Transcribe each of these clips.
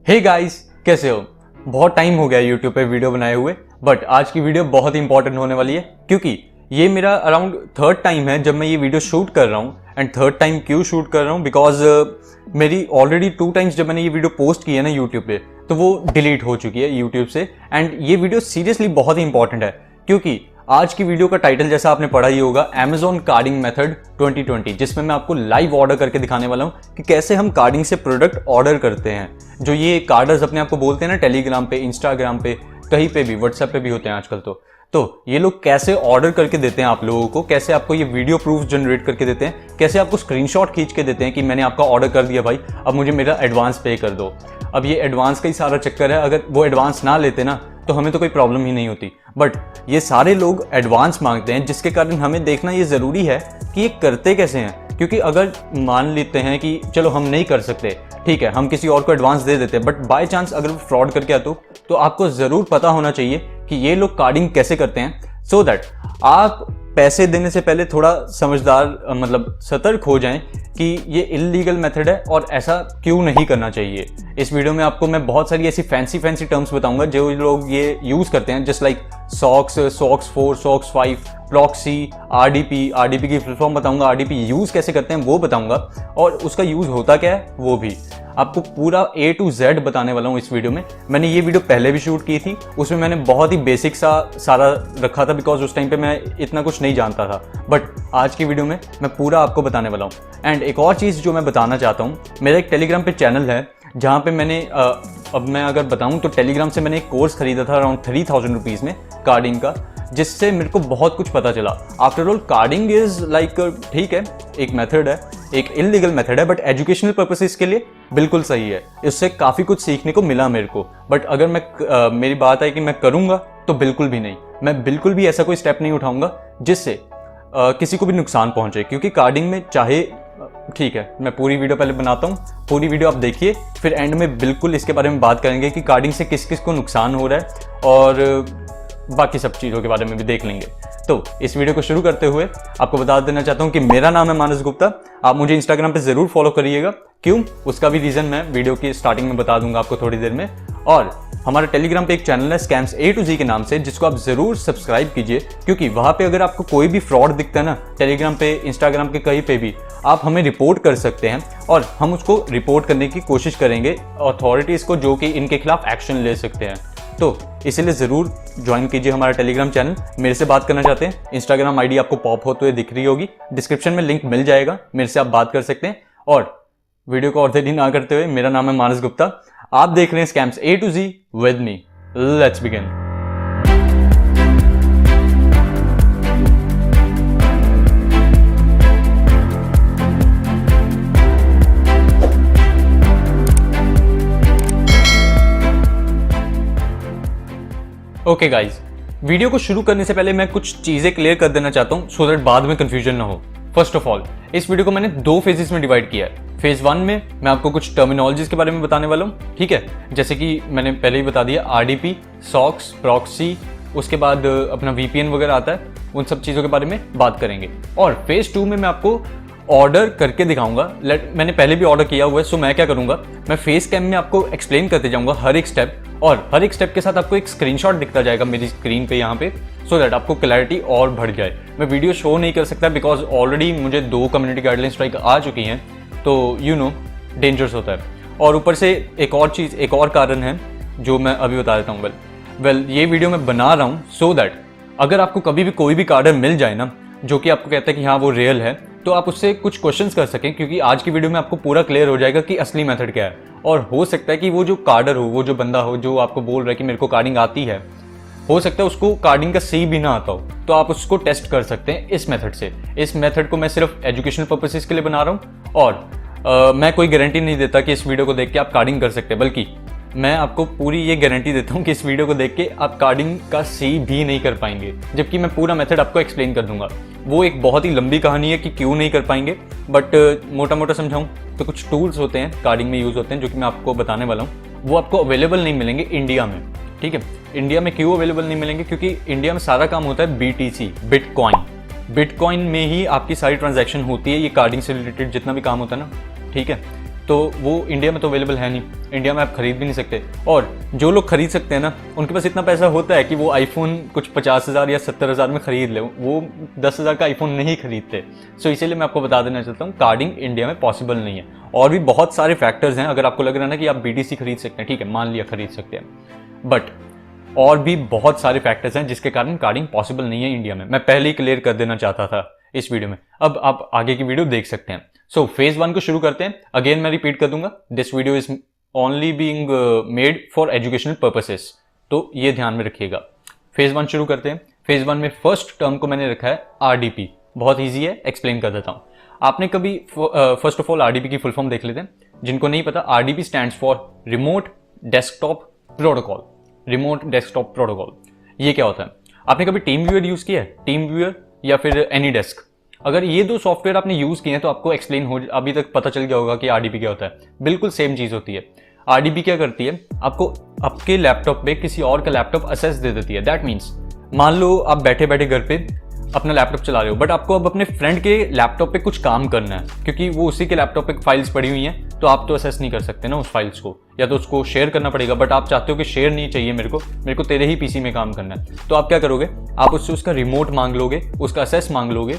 Hey guys, कैसे हो? बहुत टाइम हो गया यूट्यूब पे वीडियो बनाए हुए, बट आज की वीडियो बहुत ही इंपॉर्टेंट होने वाली है क्योंकि ये मेरा अराउंड थर्ड टाइम है जब मैं ये वीडियो शूट कर रहा हूँ। एंड थर्ड टाइम क्यों शूट कर रहा हूँ? बिकॉज मेरी ऑलरेडी 2 टाइम्स जब मैंने ये वीडियो पोस्ट की है ना यूट्यूब पे, तो वो डिलीट हो चुकी है यूट्यूब से। एंड ये वीडियो सीरियसली बहुत ही इंपॉर्टेंट है क्योंकि आज की वीडियो का टाइटल जैसा आपने पढ़ा ही होगा, Amazon कार्डिंग मेथड 2020, जिसमें मैं आपको लाइव ऑर्डर करके दिखाने वाला हूं कि कैसे हम कार्डिंग से प्रोडक्ट ऑर्डर करते हैं। जो ये कार्डर्स अपने आप को बोलते हैं ना, टेलीग्राम पे, इंस्टाग्राम पे, कहीं पे भी, व्हाट्सएप पे भी होते हैं आजकल। तो ये लोग कैसे ऑर्डर करके देते हैं आप लोगों को, कैसे आपको ये वीडियो प्रूफ जनरेट करके देते हैं, कैसे आपको स्क्रीनशॉट खींच के देते हैं कि मैंने आपका ऑर्डर कर दिया भाई, अब मुझे मेरा एडवांस पे कर दो। अब ये एडवांस का ही सारा चक्कर है। अगर वो एडवांस ना लेते ना तो हमें तो कोई प्रॉब्लम ही नहीं होती, बट ये सारे लोग एडवांस मांगते हैं, जिसके कारण हमें देखना ये ज़रूरी है कि ये करते कैसे हैं। क्योंकि अगर मान लेते हैं कि चलो हम नहीं कर सकते, ठीक है, हम किसी और को एडवांस दे देते हैं, बट बाय चांस अगर फ्रॉड करके आते हो तो आपको ज़रूर पता होना चाहिए कि ये लोग कार्डिंग कैसे करते हैं, सो दैट आप पैसे देने से पहले थोड़ा समझदार, मतलब सतर्क हो जाएं कि ये इलीगल मेथड है और ऐसा क्यों नहीं करना चाहिए। इस वीडियो में आपको मैं बहुत सारी ऐसी फैंसी टर्म्स बताऊंगा जो लोग ये यूज़ करते हैं, just like socks 4, socks 5, proxy, RDP की फुल फॉर्म बताऊंगा, आरडीपी यूज़ कैसे करते हैं वो बताऊंगा, और उसका यूज़ होता क्या है वो भी आपको पूरा A to Z बताने वाला हूँ इस वीडियो में। मैंने ये वीडियो पहले भी शूट की थी, उसमें मैंने बहुत ही बेसिक सा सारा रखा था बिकॉज उस टाइम पे मैं इतना कुछ नहीं जानता था, बट आज की वीडियो में मैं पूरा आपको बताने वाला हूँ। एंड एक और चीज़ जो मैं बताना चाहता हूँ, मेरा एक टेलीग्राम पे चैनल है जहाँ पे मैंने अब मैं अगर बताऊँ तो टेलीग्राम से मैंने एक कोर्स खरीदा था अराउंड 3000 रुपीज़ में कार्डिंग का, जिससे मेरे को बहुत कुछ पता चला। After all carding is like, ठीक है, एक मेथड है, एक इलीगल मेथड है, बट एजुकेशनल पर्पसेस के लिए बिल्कुल सही है। इससे काफ़ी कुछ सीखने को मिला मेरे को। बट अगर मेरी बात है कि मैं करूँगा तो बिल्कुल भी नहीं, मैं बिल्कुल भी ऐसा कोई स्टेप नहीं उठाऊंगा जिससे किसी को भी नुकसान पहुँचे। क्योंकि कार्डिंग में चाहे, ठीक है, मैं पूरी वीडियो पहले बनाता हूँ, पूरी वीडियो आप देखिए, फिर एंड में बिल्कुल इसके बारे में बात करेंगे कि कार्डिंग से किस किस को नुकसान हो रहा है और बाकी सब चीज़ों के बारे में भी देख लेंगे। तो इस वीडियो को शुरू करते हुए आपको बता देना चाहता हूँ कि मेरा नाम है मानस गुप्ता। आप मुझे इंस्टाग्राम पे ज़रूर फॉलो करिएगा। क्यों, उसका भी रीज़न मैं वीडियो की स्टार्टिंग में बता दूंगा आपको थोड़ी देर में। और हमारा टेलीग्राम पे एक चैनल है स्कैम्स A to Z के नाम से, जिसको आप ज़रूर सब्सक्राइब कीजिए, क्योंकि वहाँ पे अगर आपको कोई भी फ्रॉड दिखता है ना, टेलीग्राम पे, इंस्टाग्राम के कहीं पे भी, आप हमें रिपोर्ट कर सकते हैं और हम उसको रिपोर्ट करने की कोशिश करेंगे अथॉरिटीज़ को, जो कि इनके खिलाफ एक्शन ले सकते हैं। तो इसीलिए ज़रूर ज्वाइन कीजिए हमारा टेलीग्राम चैनल। मेरे से बात करना चाहते हैं, इंस्टाग्राम आईडी आपको पॉप होते हुए दिख रही होगी, डिस्क्रिप्शन में लिंक मिल जाएगा, मेरे से आप बात कर सकते हैं। और वीडियो को और देरी ना करते हुए, मेरा नाम है मानस गुप्ता, आप देख रहे हैं scams A to Z with me. Let's begin. Okay guys, video को शुरू करने से पहले मैं कुछ चीज़ें क्लियर कर देना चाहता हूँ सो दैट बाद में कंफ्यूजन ना हो। फर्स्ट ऑफ ऑल, इस वीडियो को मैंने 2 फेजेस में डिवाइड किया है। फेज 1 में मैं आपको कुछ टर्मिनोलॉजीज के बारे में बताने वाला हूँ, ठीक है, जैसे कि मैंने पहले ही बता दिया, आरडीपी, सॉक्स, प्रॉक्सी, उसके बाद अपना VPN वगैरह आता है, उन सब चीज़ों के बारे में बात करेंगे। और फेज 2 में मैं आपको ऑर्डर करके दिखाऊंगा। मैंने पहले भी ऑर्डर किया हुआ है, सो मैं क्या करूंगा, मैं फेस कैम में आपको एक्सप्लेन करते जाऊंगा हर एक स्टेप, और हर एक स्टेप के साथ आपको एक स्क्रीनशॉट दिखता जाएगा मेरी स्क्रीन पे यहाँ पे, सो दैट आपको क्लैरिटी और बढ़ जाए। मैं वीडियो शो नहीं कर सकता बिकॉज ऑलरेडी मुझे 2 कम्युनिटी गाइडलाइन स्ट्राइक आ चुकी हैं, तो यू नो डेंजरस होता है। और ऊपर से एक और चीज़, एक और कारण है जो मैं अभी बता देता हूँ। वेल ये वीडियो मैं बना रहा हूँ सो दैट अगर आपको कभी भी कोई भी कार्डर मिल जाए ना, जो कि आपको कहता है कि हाँ वो रियल है, तो आप उससे कुछ क्वेश्चंस कर सकें, क्योंकि आज की वीडियो में आपको पूरा क्लियर हो जाएगा कि असली मेथड क्या है। और हो सकता है कि वो जो कार्डर हो, वो जो बंदा हो जो आपको बोल रहा है कि मेरे को कार्डिंग आती है, हो सकता है उसको कार्डिंग का सी भी ना आता हो, तो आप उसको टेस्ट कर सकते हैं इस मेथड से। इस मेथड को मैं सिर्फ एजुकेशनल पर्पसेस के लिए बना रहा हूँ, और मैं कोई गारंटी नहीं देता कि इस वीडियो को देख के आप कार्डिंग कर सकते हैं, बल्कि मैं आपको पूरी ये गारंटी देता हूँ कि इस वीडियो को देख के आप कार्डिंग का सी भी नहीं कर पाएंगे, जबकि मैं पूरा मेथड आपको एक्सप्लेन कर दूंगा। वो एक बहुत ही लंबी कहानी है कि क्यों नहीं कर पाएंगे, बट मोटा मोटा समझाऊँ तो कुछ टूल्स होते हैं कार्डिंग में यूज़ होते हैं, जो कि मैं आपको बताने वाला हूँ। वो आपको अवेलेबल नहीं मिलेंगे इंडिया में, ठीक है। इंडिया में क्यों अवेलेबल नहीं मिलेंगे? क्योंकि इंडिया में सारा काम होता है BTC, बिटकॉइन, बिटकॉइन में ही आपकी सारी ट्रांजैक्शन होती है, ये कार्डिंग से रिलेटेड जितना भी काम होता है ना, ठीक है। तो वो इंडिया में तो अवेलेबल है नहीं, इंडिया में आप खरीद भी नहीं सकते। और जो लोग खरीद सकते हैं ना, उनके पास इतना पैसा होता है कि वो आईफोन कुछ 50,000 या 70,000 में खरीद ले, वो 10,000 का आईफोन नहीं खरीदते। सो इसीलिए मैं आपको बता देना चाहता हूँ, कार्डिंग इंडिया में पॉसिबल नहीं है। और भी बहुत सारे फैक्टर्स हैं। अगर आपको लग रहा है ना कि आप BTC खरीद सकते हैं, ठीक है, मान लिया खरीद सकते हैं, बट और भी बहुत सारे फैक्टर्स हैं जिसके कारण कार्डिंग पॉसिबल नहीं है इंडिया में। मैं पहले ही क्लियर कर देना चाहता था इस वीडियो में। अब आप आगे की वीडियो देख सकते हैं। सो फेज 1 को शुरू करते हैं। अगेन मैं रिपीट कर दूंगा, this video is only being made for educational purposes, तो ये ध्यान में रखिएगा। फेज 1 शुरू करते हैं। फेज 1 में फर्स्ट टर्म को मैंने रखा है RDP। बहुत ईजी है, एक्सप्लेन कर देता हूँ। आपने कभी फर्स्ट ऑफ ऑल RDP की फुल फॉर्म देख लेते हैं। जिनको नहीं पता, RDP stands for remote desktop protocol. Remote desktop protocol ये क्या होता है? आपने कभी टीम व्यूअर यूज किया है? टीम व्यूअर या फिर एनीडेस्क? अगर ये दो सॉफ्टवेयर आपने यूज किए हैं तो आपको एक्सप्लेन हो, अभी तक पता चल गया होगा कि RDP क्या होता है। बिल्कुल सेम चीज होती है। RDP क्या करती है? आपको आपके लैपटॉप पे किसी और का लैपटॉप असेस दे देती है। दैट मीन्स, मान लो आप बैठे बैठे घर पे अपना लैपटॉप चला रहे हो, बट आपको अब अपने फ्रेंड के लैपटॉप पे कुछ काम करना है, क्योंकि वो उसी के लैपटॉप पे फाइल्स पड़ी हुई हैं, तो आप तो असेस नहीं कर सकते ना उस फाइल्स को, या तो उसको शेयर करना पड़ेगा। बट आप चाहते हो कि शेयर नहीं चाहिए, मेरे को तेरे ही पीसी में काम करना है, तो आप क्या करोगे? आप उससे उसका रिमोट मांग लोगे, उसका असेस मांग लोगे,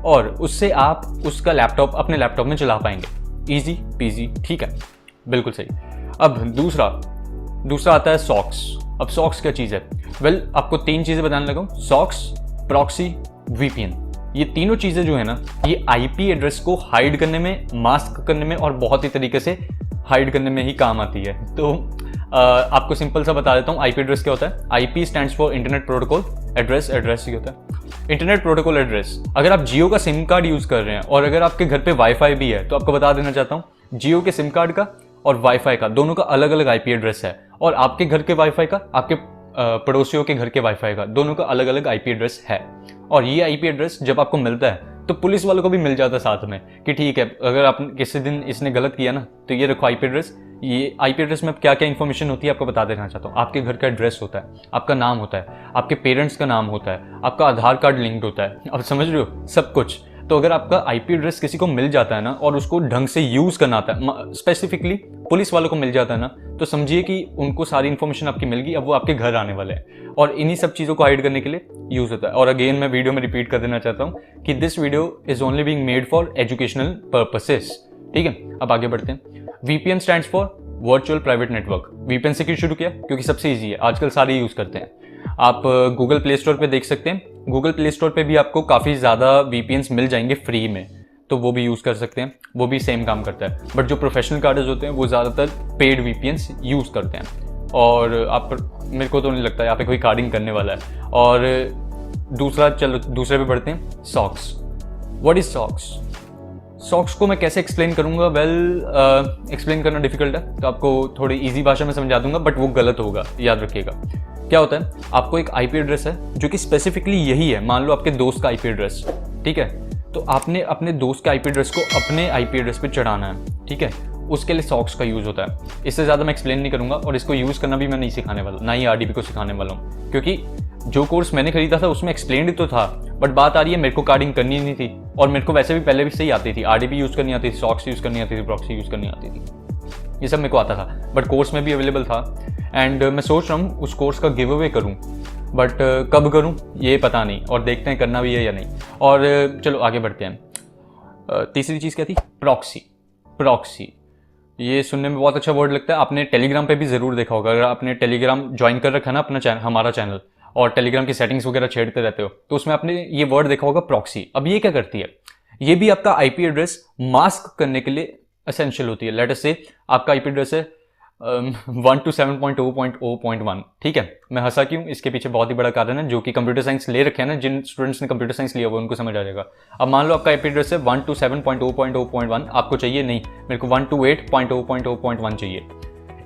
और उससे आप उसका लैपटॉप अपने लैपटॉप में चला पाएंगे। ईजी पीजी, ठीक है, बिल्कुल सही। अब दूसरा आता है सॉक्स। अब सॉक्स क्या चीज़ है? वेल, आपको 3 चीज़ें बताने लगा हूं। Socks, proxy, VPN। ये तीनों चीज़ें जो है ना, ये IP एड्रेस को हाइड करने में, मास्क करने में और बहुत ही तरीके से हाइड करने में ही काम आती है। तो आपको सिंपल सा बता देता हूँ, IP एड्रेस क्या होता है। IP stands for internet protocol address. Address ही होता है इंटरनेट प्रोटोकॉल एड्रेस। अगर आप जियो का सिम कार्ड यूज़ कर रहे हैं और अगर आपके घर पे वाईफाई भी है, तो आपको बता देना चाहता हूँ, जियो के सिम कार्ड का और वाईफाई का दोनों का अलग अलग IP एड्रेस है, और आपके घर के वाईफाई का, आपके पड़ोसियों के घर के वाईफाई का, दोनों का अलग अलग IP एड्रेस है। और ये IP एड्रेस जब आपको मिलता है तो पुलिस वालों को भी मिल जाता है साथ में, कि ठीक है, अगर आप किसी दिन इसने गलत किया ना, तो ये रखो IP एड्रेस। ये IP एड्रेस में क्या क्या इन्फॉर्मेशन होती है आपको बता देना चाहता हूँ। आपके घर का एड्रेस होता है, आपका नाम होता है, आपके पेरेंट्स का नाम होता है, आपका आधार कार्ड लिंक्ड होता है। अब समझ रहे हो, सब कुछ। तो अगर आपका IP एड्रेस किसी को मिल जाता है ना, और उसको ढंग से यूज करना आता है, स्पेसिफिकली पुलिस वालों को मिल जाता है ना, तो समझिए कि उनको सारी इन्फॉर्मेशन आपकी मिल गई। अब वो आपके घर आने वाले हैं, और इन्हीं सब चीज़ों को हाइड करने के लिए यूज होता है। और अगेन मैं वीडियो में रिपीट कर देना चाहता हूँ कि this video is only being made for educational purposes, ठीक है। अब आगे बढ़ते हैं। VPN stands for virtual private network. VPN से क्यों शुरू किया? क्योंकि सबसे ईजी है, आजकल सारे यूज करते हैं। आप गूगल प्ले स्टोर पे देख सकते हैं, गूगल प्ले स्टोर पे भी आपको काफ़ी ज़्यादा VPNs मिल जाएंगे फ्री में, तो वो भी यूज़ कर सकते हैं, वो भी सेम काम करता है। बट जो प्रोफेशनल कार्डर्स होते हैं वो ज़्यादातर पेड VPNs यूज़ करते हैं, और आप, मेरे को तो नहीं लगता है यहाँ पे कोई कार्डिंग करने वाला है। और दूसरे पे बढ़ते हैं, socks. What is socks? Socks को मैं कैसे एक्सप्लेन करूंगा? वेल, एक्सप्लेन करना डिफिकल्ट है, तो आपको थोड़ी ईजी भाषा में समझा दूंगा, बट वो गलत होगा, याद रखिएगा। क्या होता है? आपको एक IP एड्रेस है जो कि स्पेसिफिकली यही है। मान लो आपके दोस्त का IP एड्रेस, ठीक है, तो आपने अपने दोस्त के IP एड्रेस को अपने IP एड्रेस पे चढ़ाना है, ठीक है। उसके लिए सॉक्स का यूज़ होता है। इससे ज़्यादा मैं एक्सप्लेन नहीं करूंगा, और इसको यूज़ करना भी मैं नहीं सिखाने वाला, ना ही RDP को सिखाने वाला हूँ, क्योंकि जो कोर्स मैंने खरीदा था उसमें एक्सप्लेन तो था, बट बात आ रही है मेरे को कार्डिंग करनी नहीं थी, और मेरे को वैसे भी पहले भी सही आती थी। RDP यूज़ करनी आती थी, सॉक्स यूज़ करनी आती थी, प्रॉक्सी यूज़ करनी आती थी, ये सब मेरे को आता था, बट कोर्स में भी अवेलेबल था। एंड मैं सोच रहा हूँ उस कोर्स का गिव अवे करूँ, बट कब करूँ ये पता नहीं, और देखते हैं करना भी है या नहीं। और चलो आगे बढ़ते हैं। तीसरी चीज़ क्या थी? प्रॉक्सी। प्रॉक्सी, ये सुनने में बहुत अच्छा वर्ड लगता है। आपने टेलीग्राम पे भी ज़रूर देखा होगा। अगर आपने टेलीग्राम ज्वाइन कर रखा है ना अपना हमारा चैनल, और टेलीग्राम की सेटिंग्स वगैरह छेड़ते रहते हो, तो उसमें आपने ये वर्ड देखा होगा, प्रॉक्सी। अब ये क्या करती है? ये भी आपका IP एड्रेस मास्क करने के लिए एसेंशियल होती है। लेट अस से आपका IP एड्रेस है 127.0.0.1, ठीक है। मैं हंसा क्यों? इसके पीछे बहुत ही बड़ा कारण है, जो कि कंप्यूटर साइंस ले रखे हैं ना, जिन स्टूडेंट्स ने कंप्यूटर साइंस लिया हुआ उनको समझ आ जाएगा। अब मान लो आपका IP एड्रेस है 127.0.0.1, आपको चाहिए नहीं, मेरे को 128.0.0.1 चाहिए।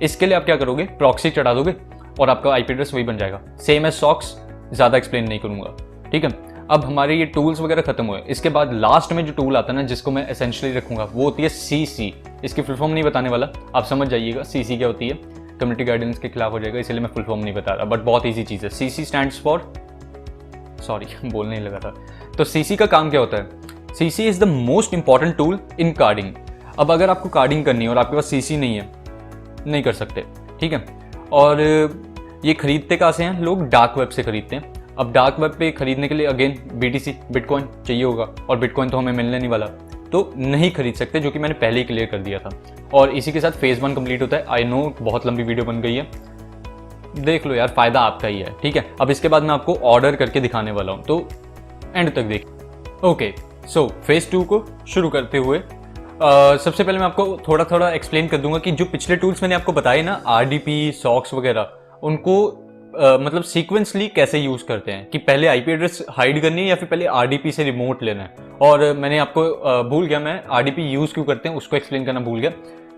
इसके लिए आप क्या करोगे? प्रॉक्सी चढ़ा दोगे, और आपका IP एड्रेस वही बन जाएगा। सेम एज सॉक्स, ज़्यादा एक्सप्लेन नहीं करूँगा, ठीक है। अब हमारे ये टूल्स वगैरह खत्म हुए। इसके बाद लास्ट में जो टूल आता है ना, जिसको मैं एसेंशियली रखूंगा, वो होती है CC। इसकी फुल फॉर्म नहीं बताने वाला, आप समझ जाइएगा CC क्या होती है। कम्युनिटी गाइडेंस के खिलाफ हो जाएगा, इसलिए मैं फुल फॉर्म नहीं बता रहा, बट बहुत ईजी चीज़ है। CC स्टैंड्स फॉर, सॉरी बोलने ही लगा था। तो सीसी का काम क्या होता है? CC is the most important tool in carding. अब अगर आपको कार्डिंग करनी है और आपके पास सीसी नहीं है, नहीं कर सकते, ठीक है। और ये खरीदते कहाँ से हैं? लोग डार्क वेब से खरीदते हैं। अब डार्क वेब पे खरीदने के लिए अगेन BTC बिटकॉइन चाहिए होगा, और बिटकॉइन तो हमें मिलने नहीं वाला, तो नहीं खरीद सकते, जो कि मैंने पहले ही क्लियर कर दिया था। और इसी के साथ फेज़ 1 कंप्लीट होता है। आई नो बहुत लंबी वीडियो बन गई है, देख लो यार, फ़ायदा आपका ही है, ठीक है। अब इसके बाद मैं आपको ऑर्डर करके दिखाने वाला हूँ, तो एंड तक देखिए। ओके, सो फेज़ 2 को शुरू करते हुए सबसे पहले मैं आपको थोड़ा थोड़ा एक्सप्लेन कर दूंगा कि जो पिछले टूल्स मैंने आपको बताए ना, RDP, सॉक्स वगैरह, उनको मतलब सीक्वेंसली कैसे यूज़ करते हैं, कि पहले IP एड्रेस हाइड करनी है या फिर पहले RDP से रिमोट लेना है। और मैंने आपको भूल गया, मैं RDP यूज़ क्यों करते हैं उसको एक्सप्लेन करना भूल गया,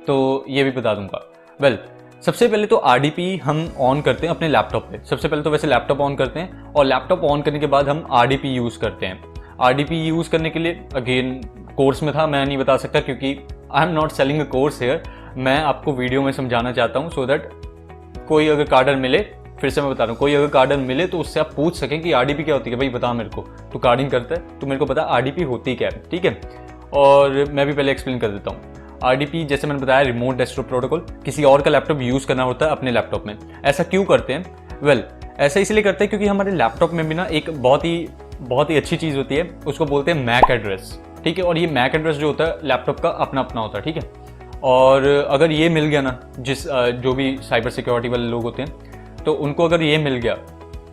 तो ये भी बता दूंगा। वेल, सबसे पहले तो RDP हम ऑन करते हैं अपने लैपटॉप पे। सबसे पहले तो वैसे लैपटॉप ऑन करते हैं, और लैपटॉप ऑन करने के बाद हम RDP यूज़ करते हैं। RDP यूज़ करने के लिए अगेन कोर्स में था, मैं नहीं बता सकता क्योंकि I am not selling a course here. मैं आपको वीडियो में समझाना चाहता हूँ सो दैट कोई अगर कार्डर मिले, फिर से मैं बता रहा हूँ, कोई अगर कार्डर मिले तो उससे आप पूछ सकें कि RDP क्या होती है। भाई बता मेरे को, तू कार्डिंग करता है तो मेरे को पता RDP होती क्या है, ठीक है। और मैं भी पहले एक्सप्लेन कर देता हूँ। RDP जैसे मैंने बताया, रिमोट डेस्कटॉप प्रोटोकॉल, किसी और का लैपटॉप यूज़ करना होता है अपने लैपटॉप में। ऐसा क्यों करते हैं? वेल, ऐसा इसलिए करते हैं क्योंकि हमारे लैपटॉप में भी ना एक बहुत ही अच्छी चीज़ होती है, उसको बोलते हैं मैक एड्रेस, ठीक है। और ये मैक एड्रेस जो होता है लैपटॉप का अपना अपना होता है, ठीक है। और अगर ये मिल गया ना, जो भी साइबर सिक्योरिटी वाले लोग होते हैं, तो उनको अगर ये मिल गया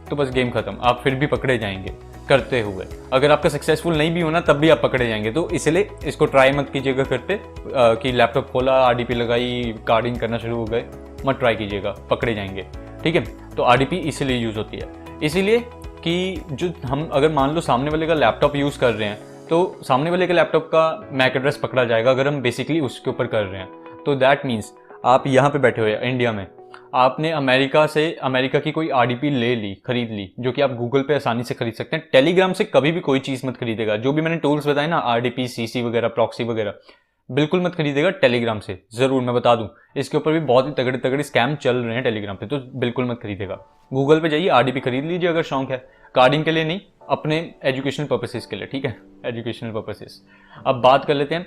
तो बस गेम खत्म, आप फिर भी पकड़े जाएंगे करते हुए। अगर आपका सक्सेसफुल नहीं भी होना तब भी आप पकड़े जाएंगे। तो इसलिए इसको ट्राई मत कीजिएगा करते कि लैपटॉप खोला, RDP लगाई, कार्डिंग करना शुरू हो गए, मत ट्राई कीजिएगा, पकड़े जाएंगे, ठीक है। तो RDP इसीलिए यूज़ होती है, इसीलिए कि जो हम अगर मान लो सामने वाले का लैपटॉप यूज़ कर रहे हैं, तो सामने वाले के लैपटॉप का मैक एड्रेस पकड़ा जाएगा अगर हम बेसिकली उसके ऊपर कर रहे हैं। तो दैट मीन्स आप यहाँ पे बैठे हुए हैं इंडिया में, आपने अमेरिका की कोई RDP ले ली, खरीद ली, जो कि आप गूगल पे आसानी से खरीद सकते हैं। टेलीग्राम से कभी भी कोई चीज़ मत खरीदेगा। जो भी मैंने टूल्स बताए ना, RDP, CC वगैरह, प्रॉक्सी वगैरह, बिल्कुल मत खरीदेगा टेलीग्राम से। ज़रूर मैं बता दूं, इसके ऊपर भी बहुत ही तगड़े तगड़े स्कैम चल रहे हैं टेलीग्राम पे, तो बिल्कुल मत खरीदेगा। गूगल पे जाइए, RDP खरीद लीजिए अगर शौक है, कार्डिंग के लिए नहीं, अपने एजुकेशनल पर्पसेस के लिए, ठीक है, एजुकेशनल पर्पसेस। अब बात कर लेते हैं,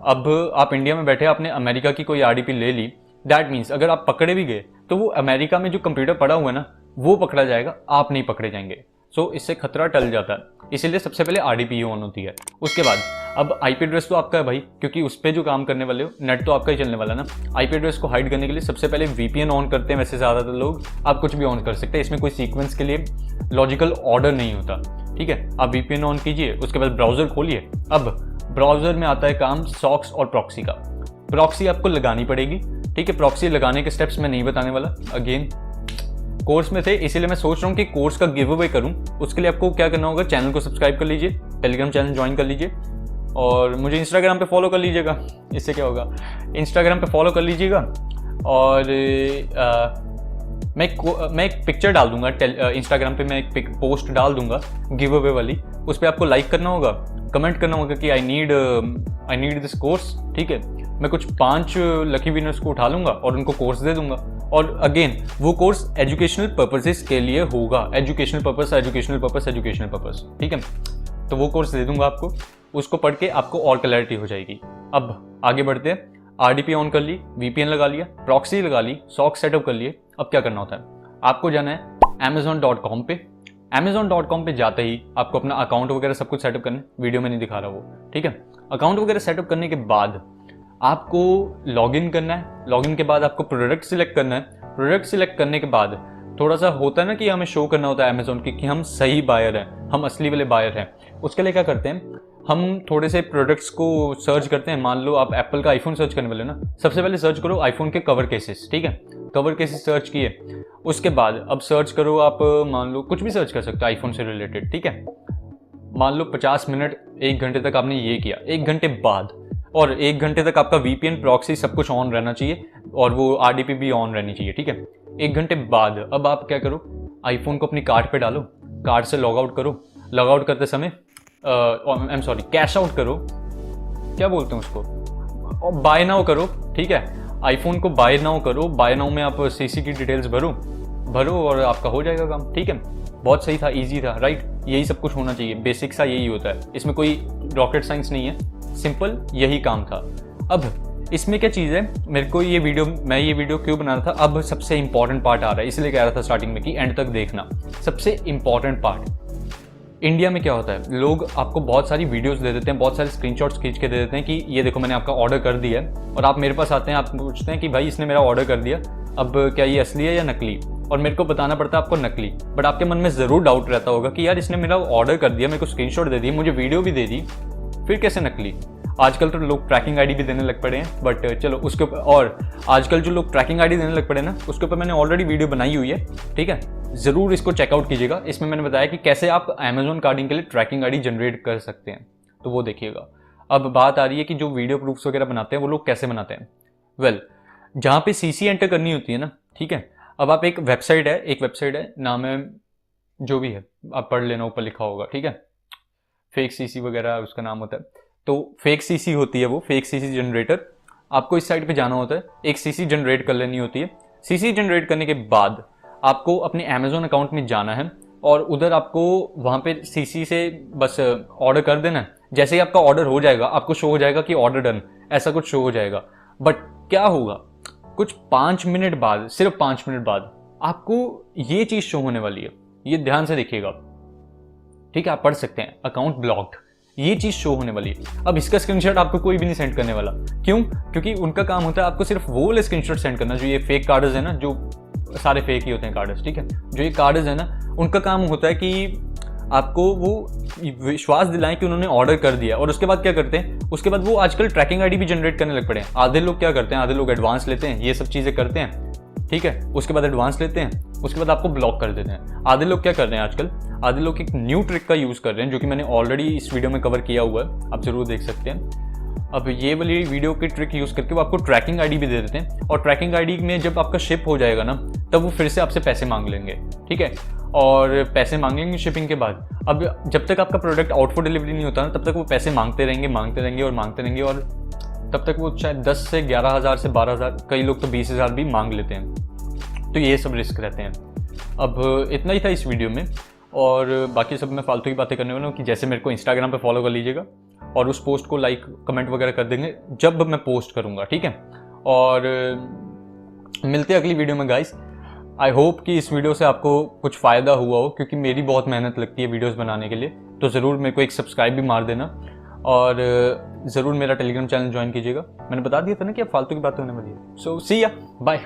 अब आप इंडिया में बैठे, आपने अमेरिका की कोई RDP ले ली, दैट मीन्स अगर आप पकड़े भी गए तो वो अमेरिका में जो कंप्यूटर पड़ा हुआ है ना, वो पकड़ा जाएगा, आप नहीं पकड़े जाएंगे। सो इससे खतरा टल जाता है। इसीलिए सबसे पहले RDP ऑन होती है। उसके बाद अब IP एड्रेस तो आपका है भाई, क्योंकि उस पर जो काम करने वाले हो, नेट तो आपका ही चलने वाला ना। IP एड्रेस को हाइड करने के लिए सबसे पहले VPN ऑन करते हैं वैसे ज़्यादातर लोग, आप कुछ भी ऑन कर सकते हैं, इसमें कोई सीक्वेंस के लिए लॉजिकल ऑर्डर नहीं होता, ठीक है। आप VPN ऑन कीजिए, उसके बाद ब्राउज़र खोलिए। अब ब्राउज़र में आता है काम सॉक्स और प्रॉक्सी का। प्रॉक्सी आपको लगानी पड़ेगी, ठीक है। प्रॉक्सी लगाने के स्टेप्स मैं नहीं बताने वाला, अगेन कोर्स में थे, इसीलिए मैं सोच रहा हूँ कि कोर्स का गिव अवे करूँ। उसके लिए आपको क्या करना होगा, चैनल को सब्सक्राइब कर लीजिए, टेलीग्राम चैनल ज्वाइन कर लीजिए, और मुझे इंस्टाग्राम पे फॉलो कर लीजिएगा। इससे क्या होगा, इंस्टाग्राम पे फॉलो कर लीजिएगा। और मैं एक पिक्चर डाल दूंगा इंस्टाग्राम पे, मैं एक पोस्ट डाल दूंगा गिव अवे वाली, उस पर आपको लाइक करना होगा, कमेंट करना होगा कि आई नीड दिस कोर्स, ठीक है। मैं कुछ 5 लकी विनर्स को उठा लूंगा और उनको कोर्स दे दूंगा। और अगेन वो कोर्स एजुकेशनल पर्पसेस के लिए होगा, एजुकेशनल पर्पस, ठीक है। तो वो कोर्स दे दूंगा आपको, उसको पढ़ के आपको और क्लैरिटी हो जाएगी। अब आगे बढ़ते हैं। RDP ऑन कर ली, VPN लगा लिया, प्रॉक्सी लगा ली, सॉक्स सेटअप कर लिए। अब क्या करना होता है, आपको जाना है amazon.com पे। amazon.com पे जाते ही आपको अपना अकाउंट वगैरह सब कुछ सेटअप करना है, वीडियो में नहीं दिखा रहा वो, ठीक है। अकाउंट वगैरह सेटअप करने के बाद आपको लॉगिन करना है। लॉगिन के बाद आपको प्रोडक्ट सिलेक्ट करना है। प्रोडक्ट सिलेक्ट करने के बाद थोड़ा सा होता है ना कि हमें शो करना होता है अमेजोन की कि हम सही बायर हैं, हम असली वाले बायर हैं। उसके लिए क्या करते हैं, हम थोड़े से प्रोडक्ट्स को सर्च करते हैं। मान लो आप एप्पल का आईफोन सर्च करने वाले हो ना, सबसे पहले सर्च करो आईफोन के कवर केसेस, ठीक है। कवर केसेस सर्च किए, उसके बाद अब सर्च करो, आप मान लो कुछ भी सर्च कर सकते हो आईफोन से रिलेटेड, ठीक है। मान लो 50 मिनट 1 घंटे तक आपने ये किया, 1 घंटे बाद, और 1 घंटे तक आपका VPN प्रॉक्सी सब कुछ ऑन रहना चाहिए, और वो RDP भी ऑन रहनी चाहिए, ठीक है। 1 घंटे बाद अब आप क्या करो, आईफोन को अपनी कार्ट पे डालो, कार्ट से लॉग आउट करो। लॉग आउट करते समय कैश आउट करो, क्या बोलते हैं उसको, और बाय नाउ करो, ठीक है। आईफोन को बाय नाउ करो, बाय नाउ में आप CC की डिटेल्स भरो और आपका हो जाएगा काम, ठीक है। बहुत सही था, इजी था, राइट। यही सब कुछ होना चाहिए, बेसिक सा यही होता है, इसमें कोई रॉकेट साइंस नहीं है, सिंपल यही काम था। अब इसमें क्या चीज़ है, मैं ये वीडियो क्यों बना रहा था, अब सबसे इंपॉर्टेंट पार्ट आ रहा है, इसलिए कह रहा था स्टार्टिंग में कि एंड तक देखना। सबसे इंपॉर्टेंट पार्ट, इंडिया में क्या होता है, लोग आपको बहुत सारी वीडियोस दे देते हैं, बहुत सारे स्क्रीनशॉट्स खींच के दे देते हैं कि ये देखो मैंने आपका ऑर्डर कर दिया है, और आप मेरे पास आते हैं, आप पूछते हैं कि भाई इसने मेरा ऑर्डर कर दिया, अब क्या ये असली है या नकली, और मेरे को बताना पड़ता है आपको नकली। बट आपके मन में ज़रूर डाउट रहता होगा कि यार इसने मेरा ऑर्डर कर दिया, मेरे को स्क्रीनशॉट दे दी, मुझे वीडियो भी दे दी, फिर कैसे नकली। आजकल तो लोग ट्रैकिंग आईडी भी देने लग पड़े हैं, बट चलो उसके ऊपर, और आजकल जो लोग ट्रैकिंग आईडी देने लग पड़े ना, उसके ऊपर मैंने ऑलरेडी वीडियो बनाई हुई है, ठीक है, ज़रूर इसको चेकआउट कीजिएगा। इसमें मैंने बताया कि कैसे आप अमेजोन कार्डिंग के लिए ट्रैकिंग आईडी जनरेट कर सकते हैं, तो वो देखिएगा। अब बात आ रही है कि जो वीडियो प्रूफ्स वगैरह बनाते हैं वो लोग कैसे बनाते हैं। वेल, जहाँ पे सीसी एंटर करनी होती है ना, ठीक है, अब आप एक वेबसाइट है, नाम है जो भी है, आप पढ़ लेना, ऊपर लिखा होगा, ठीक है, फेक सीसी वगैरह उसका नाम होता है। तो फेक सीसी होती है वो, फेक सीसी जनरेटर। आपको इस साइट पे जाना होता है, एक सीसी जनरेट कर लेनी होती है। सीसी जनरेट करने के बाद आपको अपने अमेजोन अकाउंट में जाना है, और उधर आपको वहाँ पे सीसी से बस ऑर्डर कर देना है। जैसे ही आपका ऑर्डर हो जाएगा, आपको शो हो जाएगा कि ऑर्डर डन, ऐसा कुछ शो हो जाएगा। बट क्या होगा, कुछ 5 मिनट बाद, सिर्फ 5 मिनट बाद आपको ये चीज़ शो होने वाली है, ये ध्यान से देखिएगा, ठीक है, आप पढ़ सकते हैं, अकाउंट ब्लॉक्ड, ये चीज़ शो होने वाली है। अब इसका स्क्रीनशॉट आपको कोई भी नहीं सेंड करने वाला, क्यों? क्योंकि उनका काम होता है आपको सिर्फ वो वाले स्क्रीनशॉट सेंड करना, जो ये फेक कार्ड्स है ना, जो सारे फेक ही होते हैं कार्ड्स, ठीक है, जो ये कार्ड्स है ना, उनका काम होता है कि आपको वो विश्वास दिलाएं कि उन्होंने ऑर्डर कर दिया। और उसके बाद क्या करते हैं, उसके बाद वो आजकल ट्रैकिंग आईडी भी जनरेट करने लग पड़े हैं। आधे लोग क्या करते हैं, आधे लोग एडवांस लेते हैं, ये सब चीज़ें करते हैं, ठीक है, उसके बाद एडवांस लेते हैं, उसके बाद आपको ब्लॉक कर देते हैं। आधे लोग क्या कर रहे हैं आजकल, आधे लोग एक न्यू ट्रिक का यूज़ कर रहे हैं, जो कि मैंने ऑलरेडी इस वीडियो में कवर किया हुआ है, आप जरूर देख सकते हैं। अब ये वाली वीडियो की ट्रिक यूज़ करके वो आपको ट्रैकिंग आईडी भी दे देते हैं, और ट्रैकिंग आईडी में जब आपका शिप हो जाएगा ना, तब वो फिर से आपसे पैसे मांग लेंगे, ठीक है, और पैसे मांग लेंगे शिपिंग के बाद। अब जब तक आपका प्रोडक्ट आउट फॉर डिलीवरी नहीं होता ना, तब तक वो पैसे मांगते रहेंगे, और तब तक वो शायद 10 से 11,000 से 12,000, कई लोग तो 20,000 भी मांग लेते हैं। तो ये सब रिस्क रहते हैं। अब इतना ही था इस वीडियो में, और बाकी सब मैं फालतू की बातें करने वाला हूँ कि जैसे मेरे को इंस्टाग्राम पे फॉलो कर लीजिएगा, और उस पोस्ट को लाइक कमेंट वगैरह कर देंगे जब मैं पोस्ट करूँगा, ठीक है। और मिलते हैं अगली वीडियो में गाइस। आई होप कि इस वीडियो से आपको कुछ फ़ायदा हुआ हो, क्योंकि मेरी बहुत मेहनत लगती है वीडियोस बनाने के लिए। तो ज़रूर मेरे को एक सब्सक्राइब भी मार देना, और ज़रूर मेरा टेलीग्राम चैनल ज्वाइन कीजिएगा। मैंने बता दिया था ना कि अब फालतू की बातें होने वाली है। सो सी या, बाय।